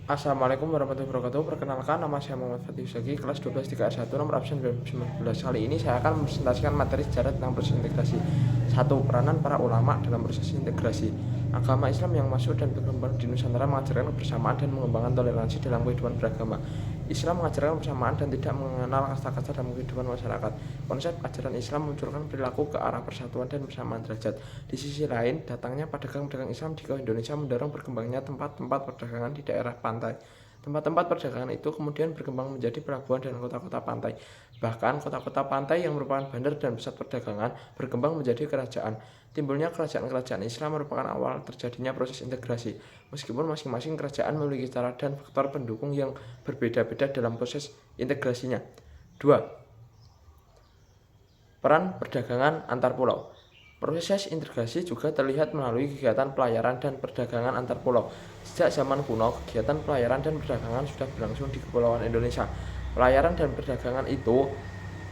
Assalamualaikum warahmatullahi wabarakatuh. Perkenalkan, nama saya Muhammad Fatih Zaki, kelas 12 3A1, nomor absen 2019. Kali ini saya akan mempresentasikan materi sejarah tentang proses integrasi. 1. Peranan para ulama dalam proses integrasi. Agama Islam yang masuk dan berkembang di Nusantara mengajarkan kebersamaan dan mengembangkan toleransi dalam kehidupan beragama. Islam mengajarkan kebersamaan dan tidak mengenal kasta-kasta dalam kehidupan masyarakat. Konsep ajaran Islam memunculkan perilaku ke arah persatuan dan persamaan derajat. Di sisi lain, datangnya pedagang-pedagang Islam di Indonesia mendorong berkembangnya tempat-tempat perdagangan di daerah pantai. Tempat-tempat perdagangan itu kemudian berkembang menjadi pelabuhan dan kota-kota pantai. Bahkan kota-kota pantai yang merupakan bandar dan pusat perdagangan berkembang menjadi kerajaan. Timbulnya kerajaan-kerajaan Islam merupakan awal terjadinya proses integrasi. Meskipun masing-masing kerajaan memiliki cara dan faktor pendukung yang berbeda-beda dalam proses integrasinya. 2. Peran perdagangan antar pulau. Proses integrasi juga terlihat melalui kegiatan pelayaran dan perdagangan antar pulau. Sejak zaman kuno, kegiatan pelayaran dan perdagangan sudah berlangsung di Kepulauan Indonesia. Pelayaran dan perdagangan itu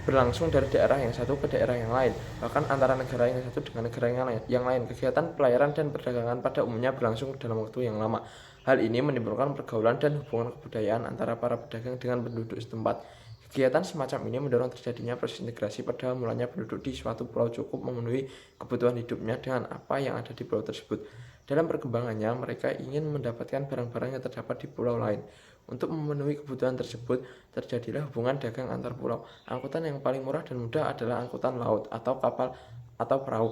berlangsung dari daerah yang satu ke daerah yang lain, bahkan antara negara yang satu dengan negara yang lain. Kegiatan pelayaran dan perdagangan pada umumnya berlangsung dalam waktu yang lama. Hal ini menimbulkan pergaulan dan hubungan kebudayaan antara para pedagang dengan penduduk setempat. Kegiatan semacam ini mendorong terjadinya proses integrasi. Pada mulanya penduduk di suatu pulau cukup memenuhi kebutuhan hidupnya dengan apa yang ada di pulau tersebut. Dalam perkembangannya, mereka ingin mendapatkan barang-barang yang terdapat di pulau lain. Untuk memenuhi kebutuhan tersebut, terjadilah hubungan dagang antar pulau. Angkutan yang paling murah dan mudah adalah angkutan laut atau kapal atau perahu.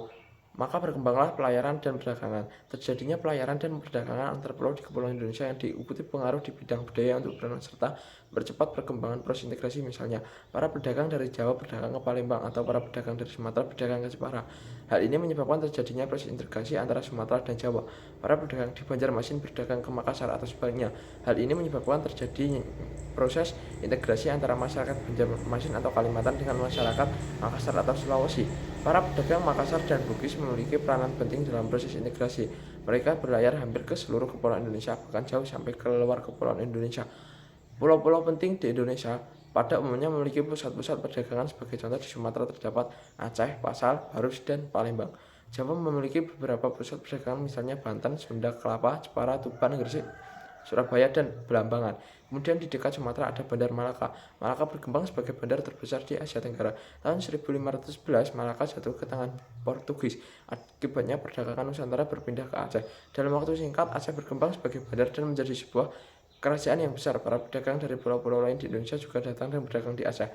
Maka berkembanglah pelayaran dan perdagangan. Terjadinya pelayaran dan perdagangan antar pulau di Kepulauan Indonesia yang diikuti pengaruh di bidang budaya untuk berenang serta bercepat perkembangan proses integrasi. Misalnya, para pedagang dari Jawa berdagang ke Palembang atau para pedagang dari Sumatera berdagang ke Jepara. Hal ini menyebabkan terjadinya proses integrasi antara Sumatera dan Jawa. Para pedagang di Banjarmasin berdagang ke Makassar atau sebaliknya. Hal ini menyebabkan terjadi proses integrasi antara masyarakat Banjarmasin atau Kalimantan dengan masyarakat Makassar atau Sulawesi. Para pedagang Makassar dan Bugis memiliki peranan penting dalam proses integrasi. Mereka berlayar hampir ke seluruh kepulauan Indonesia, bahkan jauh sampai ke luar kepulauan Indonesia. Pulau-pulau penting di Indonesia pada umumnya memiliki pusat-pusat perdagangan. Sebagai contoh, di Sumatera terdapat Aceh, Pasar, Barus, dan Palembang. Jawa memiliki beberapa pusat perdagangan, misalnya Banten, Sunda, Kelapa, Jepara, Tuban, Gresik, Surabaya, dan Belambangan. Kemudian di dekat Sumatera ada Bandar Malaka. Malaka berkembang sebagai bandar terbesar di Asia Tenggara. Tahun 1511 Malaka jatuh ke tangan Portugis. Akibatnya perdagangan Nusantara berpindah ke Aceh. Dalam waktu singkat, Aceh berkembang sebagai bandar dan menjadi sebuah kerajaan yang besar. Para pedagang dari pulau-pulau lain di Indonesia juga datang dan berdagang di Aceh.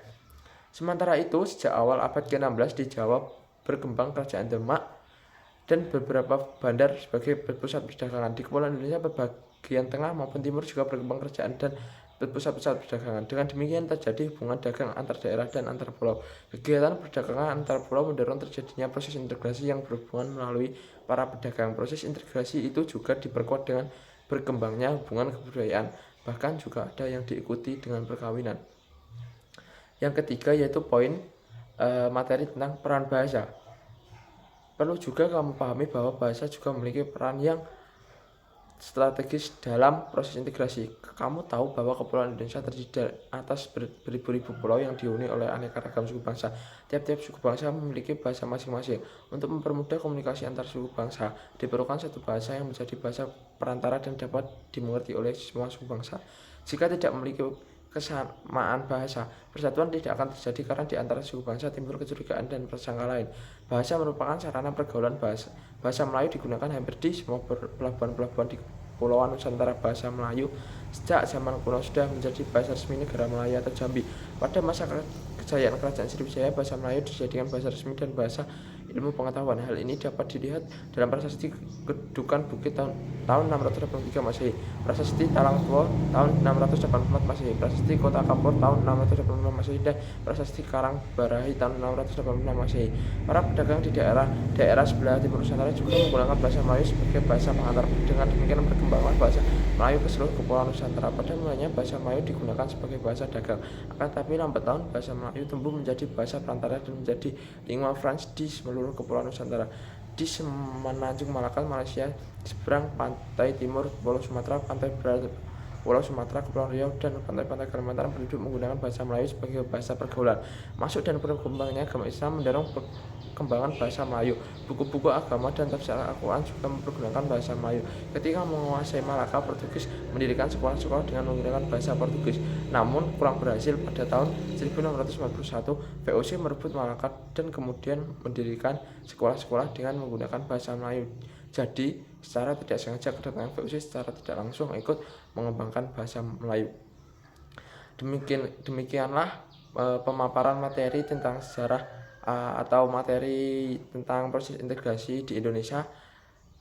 Sementara itu, sejak awal abad ke-16 di Jawa berkembang kerajaan Demak dan beberapa bandar sebagai pusat perdagangan. Di Kepulauan Indonesia bagian tengah maupun timur juga berkembang kerajaan dan pusat-pusat perdagangan. Dengan demikian terjadi hubungan dagang antar daerah dan antar pulau. Kegiatan perdagangan antar pulau mendorong terjadinya proses integrasi yang berhubungan melalui para pedagang. Proses integrasi itu juga diperkuat dengan berkembangnya hubungan kebudayaan. Bahkan juga ada yang diikuti dengan perkawinan. Yang ketiga yaitu poin materi tentang peran bahasa. Perlu juga kamu pahami bahwa bahasa juga memiliki peran yang strategis dalam proses integrasi. Kamu tahu bahwa Kepulauan Indonesia terdiri atas beribu-ribu pulau yang dihuni oleh aneka ragam suku bangsa. Tiap-tiap suku bangsa memiliki bahasa masing-masing. Untuk mempermudah komunikasi antar suku bangsa, diperlukan satu bahasa yang menjadi bahasa perantara dan dapat dimengerti oleh semua suku bangsa. Jika tidak memiliki kesamaan bahasa, persatuan tidak akan terjadi karena di antara suku bangsa timbul kecurigaan dan prasangka lain. Bahasa merupakan sarana pergaulan bahasa. Bahasa Melayu digunakan hampir di semua pelabuhan-pelabuhan di Kepulauan Nusantara. Bahasa Melayu sejak zaman kuno sudah menjadi bahasa resmi negara Melayu atau Jambi. Pada masa kejayaan Kerajaan Sriwijaya, bahasa Melayu dijadikan bahasa resmi dan bahasa ilmu pengetahuan. Hal ini dapat dilihat dalam prasasti Kedukan Bukit tahun 683 Masehi, prasasti Talang Tua tahun 684 Masehi, prasasti Kota Kapur tahun 686 Masehi, dan prasasti Karang Barahi tahun 686 Masehi. Para pedagang di daerah sebelah timur Nusantara juga menggunakan bahasa Melayu sebagai bahasa pengantar. Dengan demikian berkembanglah bahasa Melayu ke seluruh Kepulauan Nusantara. Pada mulanya bahasa Melayu digunakan sebagai bahasa dagang, akan tapi lambat laun bahasa Melayu tumbuh menjadi bahasa perantara dan menjadi lingua franca di seluruh Kepulauan Nusantara. Di Semenanjung Malaka, Malaysia, seberang pantai timur Pulau Sumatera, pantai barat Pulau Sumatera, Kepulauan Riau, dan pantai-pantai Kalimantan, penduduk menggunakan bahasa Melayu sebagai bahasa pergaulan. Masuk dan berkembangnya agama Islam mendorong perkembangan bahasa Melayu. Buku-buku agama dan tafsir Al-Quran juga mempergunakan bahasa Melayu. Ketika menguasai Malaka, Portugis mendirikan sekolah-sekolah dengan menggunakan bahasa Portugis. Namun kurang berhasil. Pada tahun 1641, VOC merebut Malaka dan kemudian mendirikan sekolah-sekolah dengan menggunakan bahasa Melayu. Jadi, secara tidak sengaja kedatangan VOC secara tidak langsung ikut mengembangkan bahasa Melayu. Demikianlah pemaparan materi tentang sejarah atau materi tentang proses integrasi di Indonesia.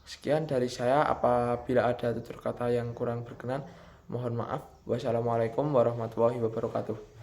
Sekian dari saya. Apabila ada tutur kata yang kurang berkenan, mohon maaf. Wassalamualaikum warahmatullahi wabarakatuh.